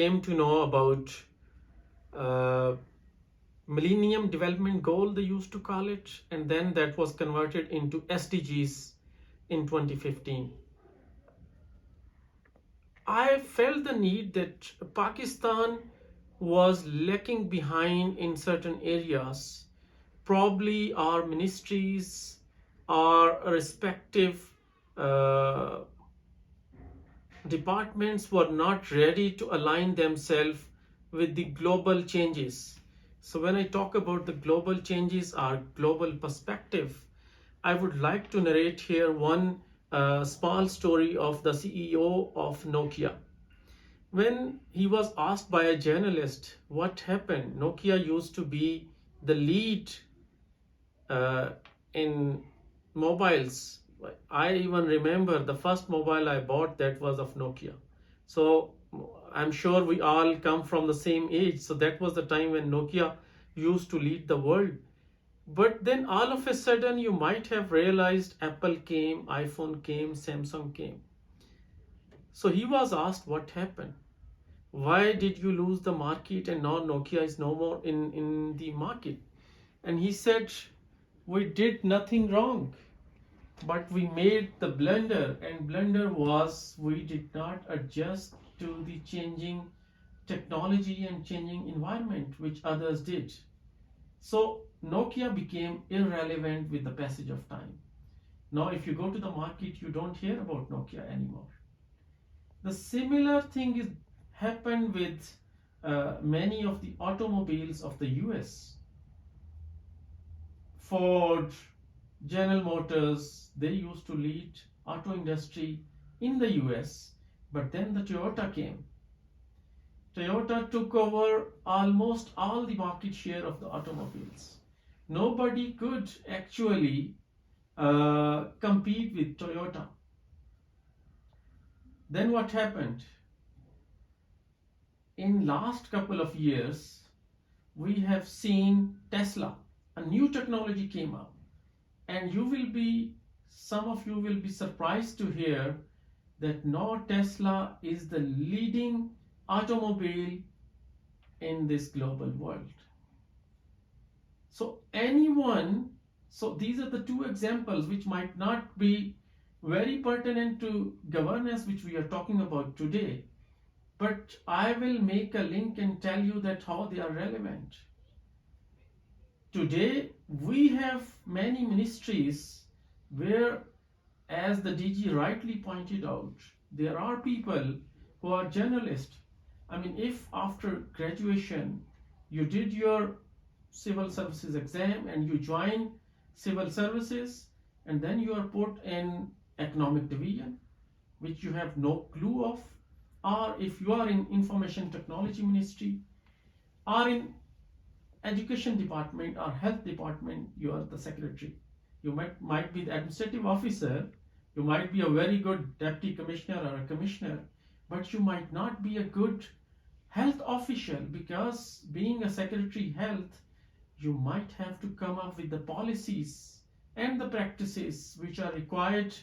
came to know about uh, Millennium Development Goal, they used to call it, and then that was converted into SDGs in 2015. I felt the need that Pakistan was lacking behind in certain areas. Probably our ministries, our respective uh, departments were not ready to align themselves with the global changes. So, when I talk about the global changes, our global perspective, I would like to narrate here one small story of the CEO of Nokia. When he was asked by a journalist what happened, Nokia used to be the lead uh, in mobiles. I even remember the first mobile I bought that was of Nokia. So I'm sure we all come from the same age. So that was the time when Nokia used to lead the world. But then all of a sudden, you might have realized Apple came, iPhone came, Samsung came. So he was asked what happened. Why did you lose the market and now Nokia is no more in the market? And he said, we did nothing wrong, but we made the blunder, and blunder was we did not adjust to the changing technology and changing environment which others did. So Nokia became irrelevant with the passage of time. Now if you go to the market, you don't hear about Nokia anymore. The similar thing is happened with many of the automobiles of the US. Ford, General Motors, they used to lead auto industry in the US, but then the Toyota came. Toyota took over almost all the market share of the automobiles. Nobody could actually compete with Toyota. Then what happened? In last couple of years, we have seen Tesla. A new technology came up, and some of you will be surprised to hear that now Tesla is the leading automobile in this global world. So these are the two examples which might not be very pertinent to governance which we are talking about today, but I will make a link and tell you that how they are relevant. Today we have many ministries where, as the DG rightly pointed out, there are people who are journalists. I mean, if after graduation you did your civil services exam and you join civil services, and then you are put in economic division which you have no clue of, or if you are in information technology ministry or in education department or health department, you are the secretary. You might be the administrative officer, you might be a very good deputy commissioner or a commissioner, but you might not be a good health official, because being a secretary health, you might have to come up with the policies and the practices which are required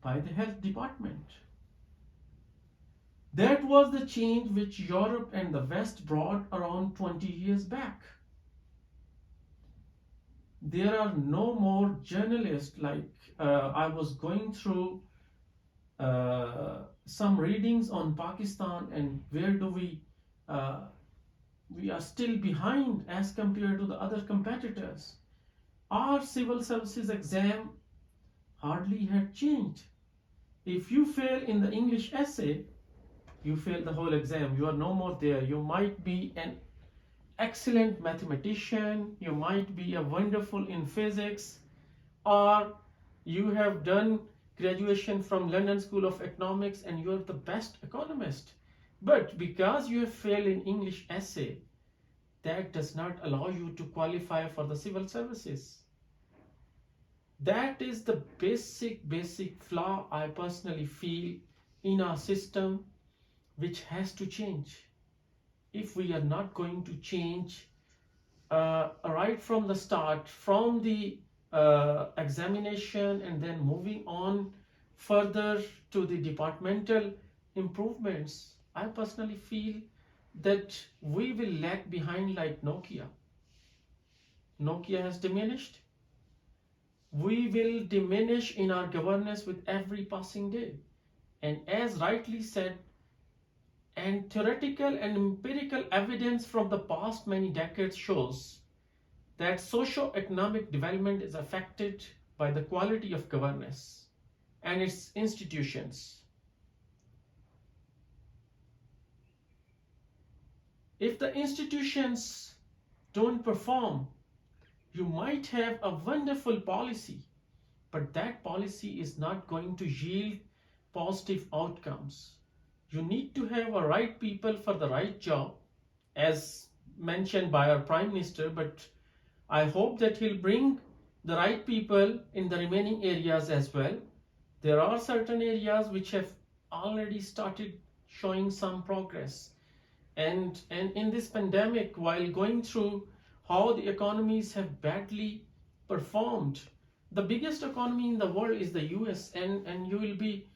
by the health department. That was the change which Europe and the West brought around 20 years back. There are no more journalists. I was going through some readings on Pakistan, and where do we are still behind as compared to the other competitors. Our civil services exam hardly had changed. If you fail in the English essay, you fail the whole exam. You are no more there. You might be an excellent mathematician, you might be a wonderful in physics, or you have done graduation from London School of Economics and you are the best economist. But because you have failed in English essay, that does not allow you to qualify for the civil services. That is the basic flaw I personally feel in our system, which has to change. If we are not going to change right from the start, from the examination, and then moving on further to the departmental improvements, I personally feel that we will lag behind like Nokia. Nokia has diminished. We will diminish in our governance with every passing day. And as rightly said, and theoretical and empirical evidence from the past many decades shows that socio-economic development is affected by the quality of governance and its institutions. If the institutions don't perform, you might have a wonderful policy, but that policy is not going to yield positive outcomes. You need to have a right people for the right job, as mentioned by our Prime Minister, but I hope that he'll bring the right people in the remaining areas as well. There are certain areas which have already started showing some progress. And in this pandemic, while going through how the economies have badly performed, the biggest economy in the world is the US, and you will be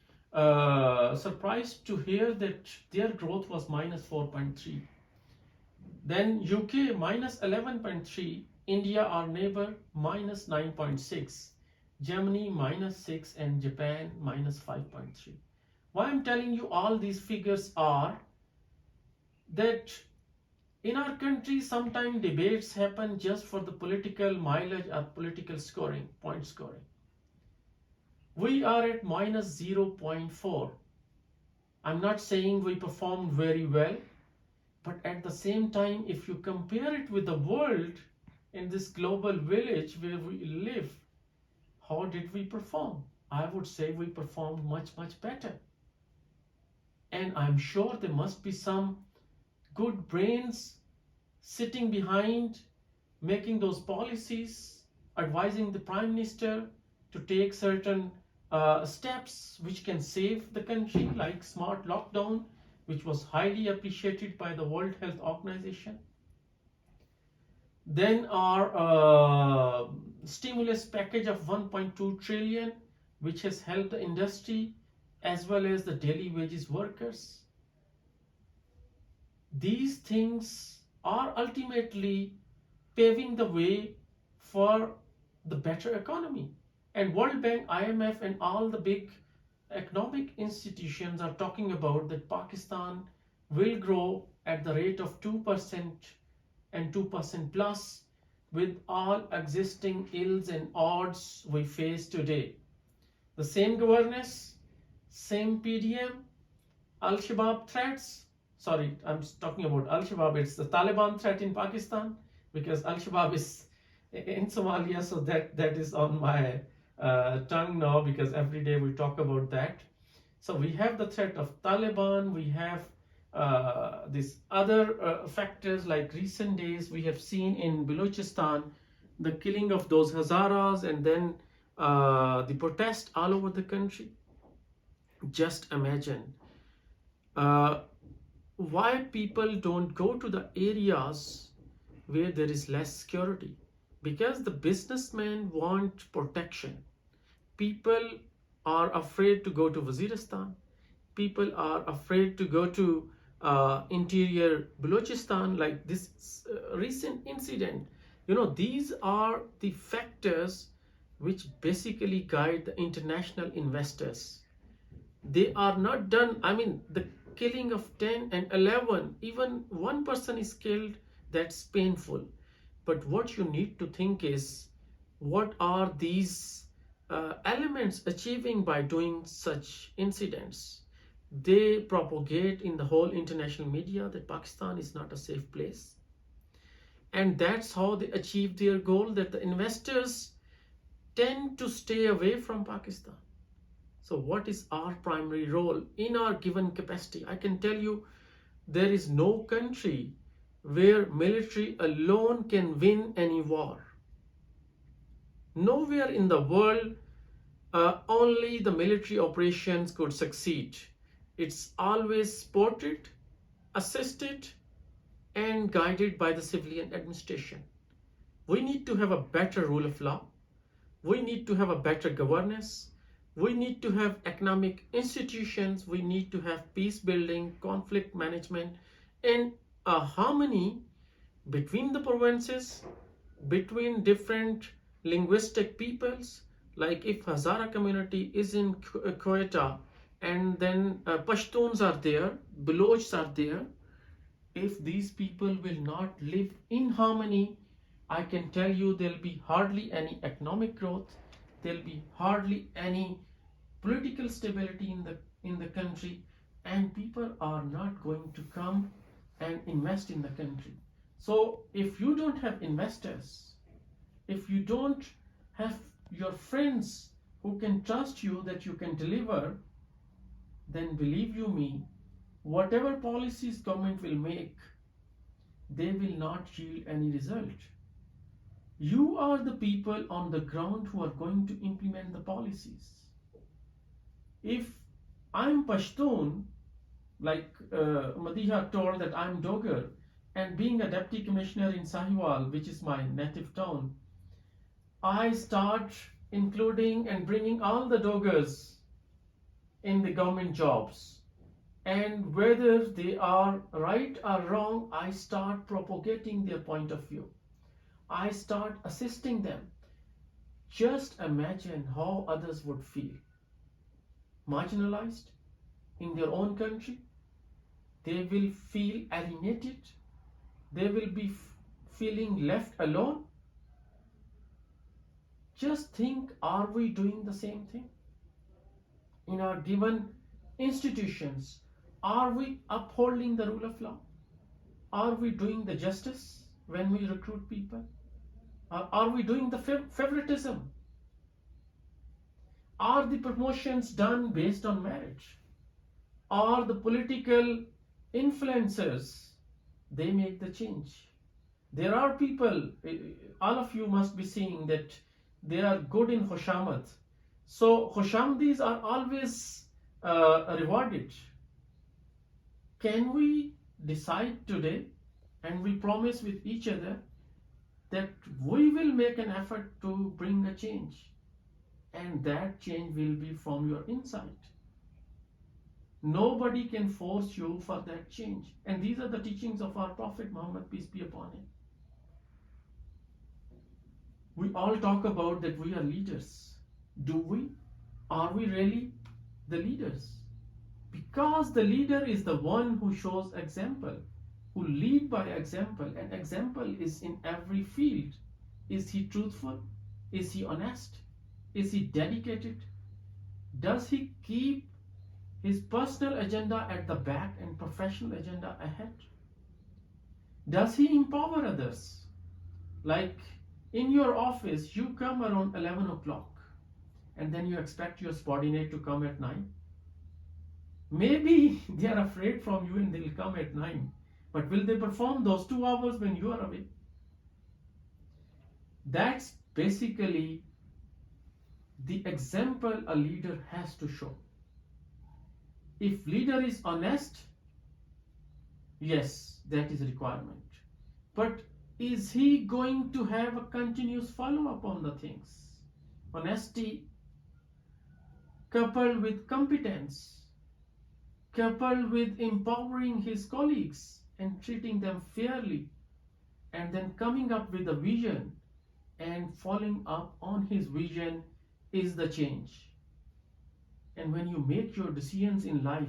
surprised to hear that their growth was minus 4.3. Then UK minus 11.3, India, our neighbor, minus 9.6, Germany minus 6, and Japan minus 5.3. Why I'm telling you all these figures are that in our country sometimes debates happen just for the political mileage or political scoring, point scoring. We are at minus 0.4. I'm not saying we performed very well, but at the same time, if you compare it with the world in this global village where we live, how did we perform? I would say we performed much, much better. And I'm sure there must be some good brains sitting behind making those policies, advising the Prime Minister to take certain steps which can save the country, like smart lockdown, which was highly appreciated by the World Health Organization. Then our stimulus package of 1.2 trillion, which has helped the industry as well as the daily wages workers. These things are ultimately paving the way for the better economy. And World Bank, IMF, and all the big economic institutions are talking about that Pakistan will grow at the rate of 2% and 2% plus with all existing ills and odds we face today. The same governance, same PDM, Al-Shabaab threats. Sorry, I'm talking about Al-Shabaab. It's the Taliban threat in Pakistan, because Al-Shabaab is in Somalia, so that is on my tongue now, because every day we talk about that. So we have the threat of Taliban, we have these other factors, like recent days we have seen in Balochistan the killing of those Hazaras, and then the protest all over the country. Just imagine why people don't go to the areas where there is less security. Because the businessmen want protection. People are afraid to go to Waziristan. People are afraid to go to interior Balochistan, like this recent incident. These are the factors which basically guide the international investors. They are not done. I mean, the killing of 10 and 11, even one person is killed, that's painful. But what you need to think is, what are these elements achieving by doing such incidents? They propagate in the whole international media that Pakistan is not a safe place. And that's how they achieve their goal, that the investors tend to stay away from Pakistan. So what is our primary role in our given capacity? I can tell you, there is no country where military alone can win any war. Nowhere in the world only the military operations could succeed. It's always supported, assisted, and guided by the civilian administration. We need to have a better rule of law. We need to have a better governance. We need to have economic institutions. We need to have peace building, conflict management, and harmony between the provinces, between different linguistic peoples. Like if Hazara community is in Quetta, and then Pashtuns are there, Balochs are there, if these people will not live in harmony, I can tell you there'll be hardly any economic growth, there'll be hardly any political stability in the country, and people are not going to come and invest in the country. So if you don't have investors, if you don't have your friends who can trust you that you can deliver, then believe you me, whatever policies government will make, they will not yield any result. You are the people on the ground who are going to implement the policies. If I'm Pashtun, like Madiha told that I'm Dogar, and being a deputy commissioner in Sahiwal, which is my native town, I start including and bringing all the Dogars in the government jobs. And whether they are right or wrong, I start propagating their point of view. I start assisting them. Just imagine how others would feel. Marginalized in their own country. They will feel alienated. They will be feeling left alone. Just think, are we doing the same thing? In our given institutions, are we upholding the rule of law? Are we doing the justice when we recruit people? Are we doing the favoritism? Are the promotions done based on merit? Are the political influencers, they make the change? There are people, all of you must be seeing that they are good in Khoshamad. So Khoshamdis are always rewarded. Can we decide today, and we promise with each other, that we will make an effort to bring a change, and that change will be from your inside. Nobody can force you for that change. And these are the teachings of our Prophet Muhammad, peace be upon him. We all talk about that we are leaders. Do we? Are we really the leaders? Because the leader is the one who shows example, who lead by example, and example is in every field. Is he truthful? Is he honest? Is he dedicated? Does he keep his personal agenda at the back and professional agenda ahead? Does he empower others? Like in your office, you come around 11 o'clock and then you expect your subordinate to come at 9. Maybe they are afraid from you and they'll come at 9. But will they perform those 2 hours when you are away? That's basically the example a leader has to show. If leader is honest, yes, that is a requirement. But is he going to have a continuous follow-up on the things? Honesty coupled with competence, coupled with empowering his colleagues and treating them fairly, and then coming up with a vision and following up on his vision is the change. And when you make your decisions in life,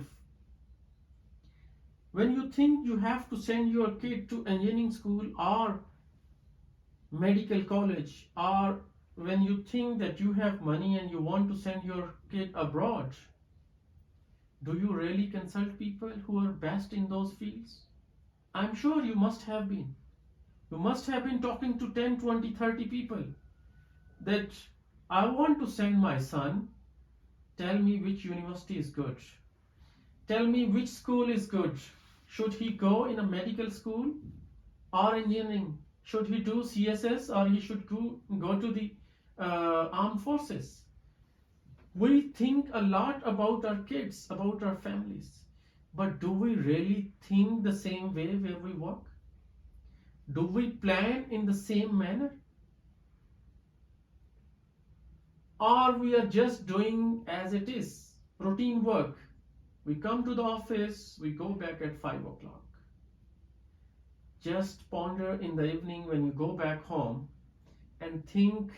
when you think you have to send your kid to engineering school or medical college, or when you think that you have money and you want to send your kid abroad, do you really consult people who are best in those fields? I'm sure you must have been. You must have been talking to 10, 20, 30 people that I want to send my son. Tell me which university is good. Tell me which school is good. Should he go in a medical school or engineering? Should he do CSS or he should go to the armed forces? We think a lot about our kids, about our families. But do we really think the same way where we work? Do we plan in the same manner? Or we are just doing as it is, routine work. We come to the office, we go back at 5 o'clock. just ponder in the evening when you go back home and think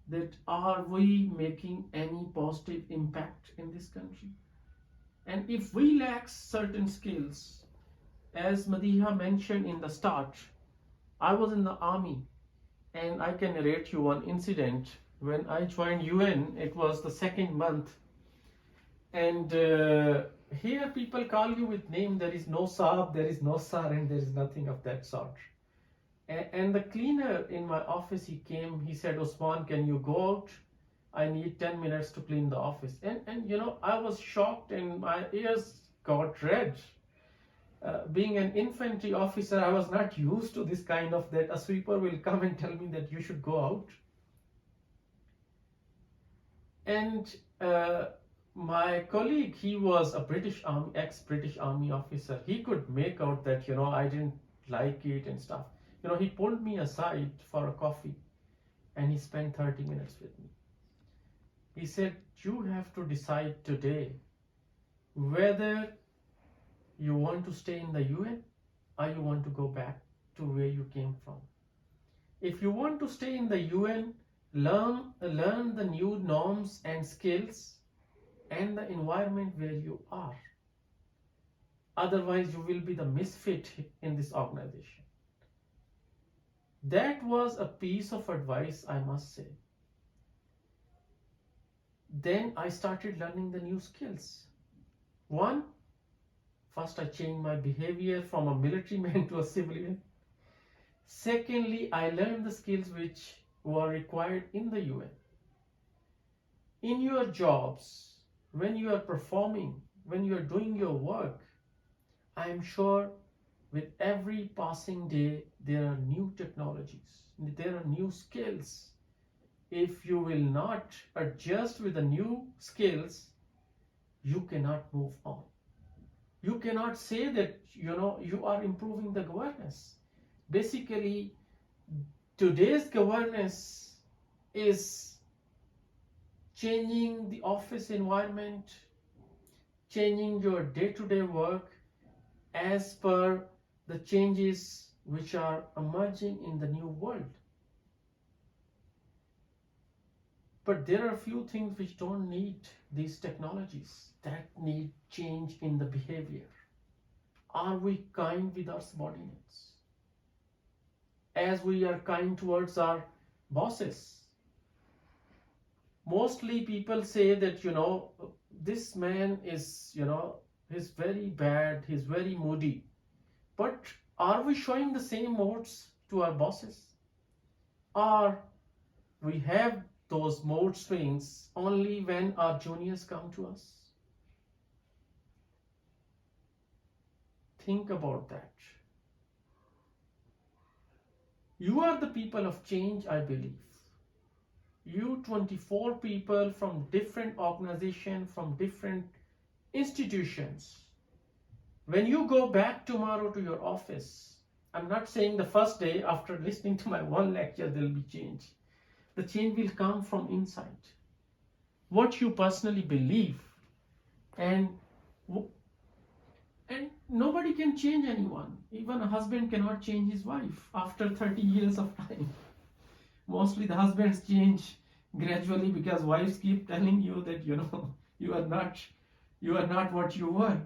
that are we making any positive impact in this country? And if we lack certain skills, as Madiha mentioned in the start, I was in the army, and I can narrate you one incident. When I joined UN, it was the second month, and here people call you with name. There is no Saab, there is no Sir, and there is nothing of that sort. And the cleaner in my office, he came, he said, Osman, can you go out? I need 10 minutes to clean the office. And I was shocked and my ears got red. Being an infantry officer, I was not used to this kind of that a sweeper will come and tell me that you should go out. And my colleague, he was a ex-British Army officer. He could make out that, I didn't like it and stuff. He pulled me aside for a coffee and he spent 30 minutes with me. He said, you have to decide today whether you want to stay in the UN or you want to go back to where you came from. If you want to stay in the UN, learn the new norms and skills and the environment where you are. Otherwise, you will be the misfit in this organization. That was a piece of advice, I must say. Then I started learning the new skills. One, first I changed my behavior from a military man to a civilian. Secondly, I learned the skills which were required in the UN. In your jobs, when you are performing, when you are doing your work, I am sure with every passing day, there are new technologies, there are new skills. If you will not adjust with the new skills, you cannot move on. You cannot say that, you are improving the governance. Basically, today's governance is changing the office environment, changing your day-to-day work as per the changes which are emerging in the new world. But there are a few things which don't need these technologies, that need change in the behavior. Are we kind with our subordinates? As we are kind towards our bosses. Mostly people say that, this man is, he's very bad, he's very moody. But are we showing the same modes to our bosses? Or we have those mode swings only when our juniors come to us? Think about that. You are the people of change, I believe. You 24 people from different organizations, from different institutions. When you go back tomorrow to your office, I'm not saying the first day after listening to my one lecture there will be change. The change will come from inside. What you personally believe, and nobody can change anyone. Even a husband cannot change his wife after 30 years of time. Mostly the husbands change gradually because wives keep telling you that, you are not what you were.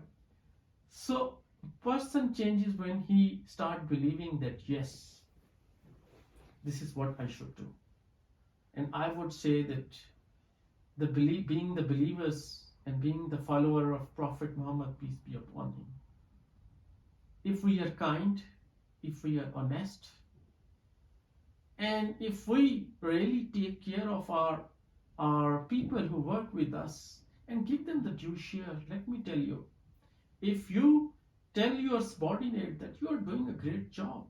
So person changes when he starts believing that, yes, this is what I should do. And I would say that being the believers and being the follower of Prophet Muhammad, peace be upon him. If we are kind, if we are honest, and if we really take care of our people who work with us and give them the due share, let me tell you, if you tell your subordinate that you are doing a great job,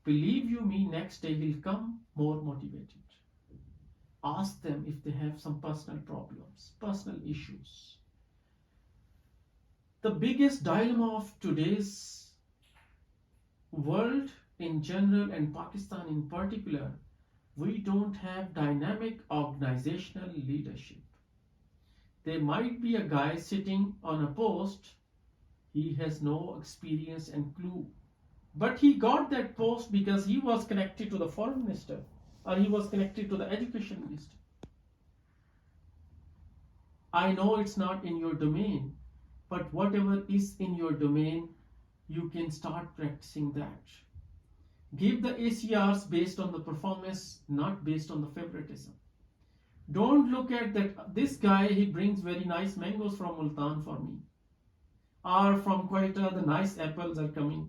believe you me, next day he'll come more motivated. Ask them if they have some personal problems, personal issues. The biggest dilemma of today's world in general and Pakistan in particular, we don't have dynamic organizational leadership. There might be a guy sitting on a post, he has no experience and clue But he got that post because he was connected to the foreign minister, or he was connected to the education minister. I know it's not in your domain, but whatever is in your domain, you can start practicing that. Give the ACRs based on the performance, not based on the favoritism. Don't look at that this guy, he brings very nice mangoes from Multan for me, or from Quetta the nice apples are coming.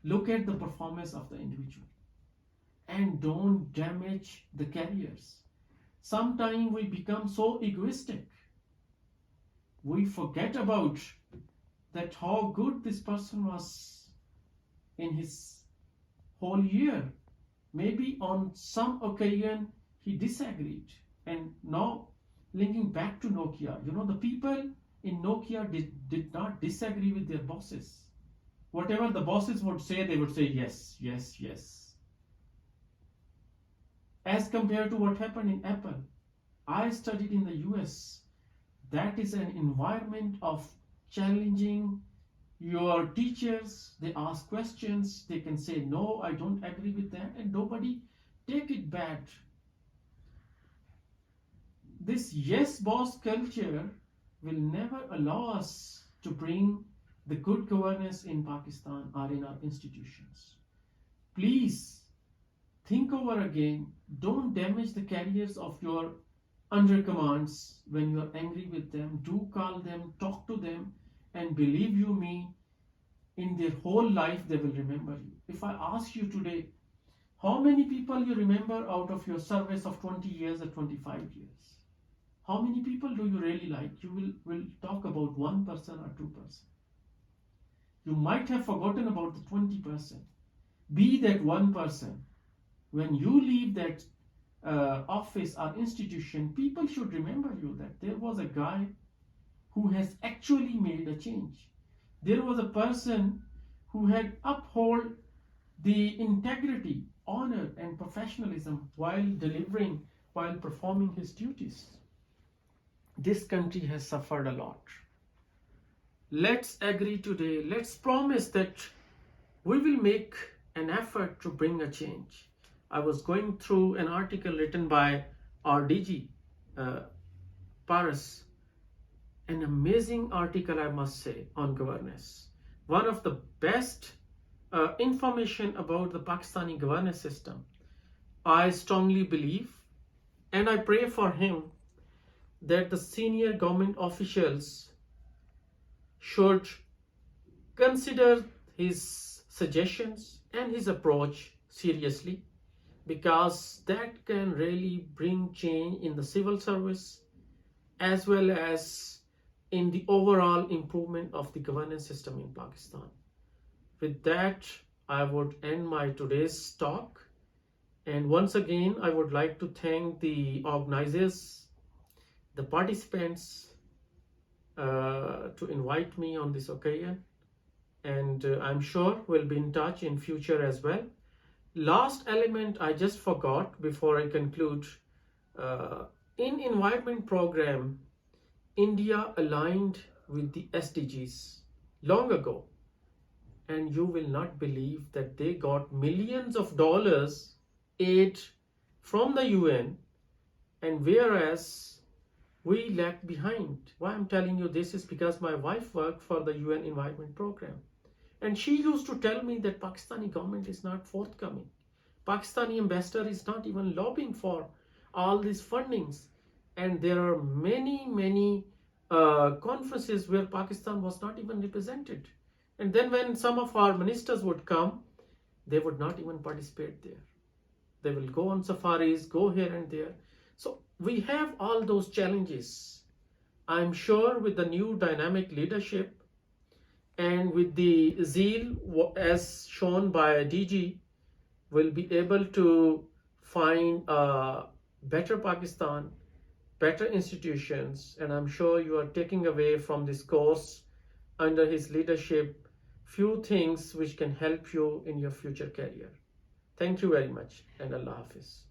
Look at the performance of the individual and don't damage the careers. Sometimes we become so egoistic, we forget about that how good this person was in his whole year. Maybe on some occasion he disagreed. And now linking back to Nokia, the people in Nokia did not disagree with their bosses. Whatever the bosses would say, they would say yes, yes, yes. As compared to what happened in Apple. I studied in the US. That is an environment of challenging your teachers. They ask questions. They can say, no, I don't agree with that. And nobody take it bad. This yes boss culture will never allow us to bring the good governance in Pakistan or in our institutions. Please think over again. Don't damage the careers of your undercommands when you are angry with them. Do call them, talk to them, and believe you me, in their whole life they will remember you. If I ask you today, how many people you remember out of your service of 20 years or 25 years? How many people do you really like? You will talk about 1% or 2%. You might have forgotten about the 20%. Be that 1%. When you leave that office or institution, people should remember you that there was a guy who has actually made a change. There was a person who had upheld the integrity, honor, and professionalism while performing his duties. This country has suffered a lot. Let's agree today. Let's promise that we will make an effort to bring a change. I was going through an article written by our DG, Paris. An amazing article, I must say, on governance. One of the best information about the Pakistani governance system. I strongly believe, and I pray for him, that the senior government officials should consider his suggestions and his approach seriously, because that can really bring change in the civil service as well as in the overall improvement of the governance system in Pakistan. With that, I would end my today's talk. And once again, I would like to thank the organizers, the participants, to invite me on this occasion. And I'm sure we'll be in touch in future as well. Last element I just forgot before I conclude. In environment program, India aligned with the SDGs long ago. And you will not believe that they got millions of dollars aid from the UN, and whereas we lagged behind. Why I'm telling you this is because my wife worked for the UN environment program, and she used to tell me that Pakistani government is not forthcoming. Pakistani ambassador is not even lobbying for all these fundings, and there are many conferences where Pakistan was not even represented. And then when some of our ministers would come, they would not even participate there. They will go on safaris, go here and there. So we have all those challenges. I'm sure with the new dynamic leadership and with the zeal as shown by DG, we'll be able to find a better Pakistan, better institutions, and I'm sure you are taking away from this course under his leadership few things which can help you in your future career. Thank you very much, and Allah Hafiz.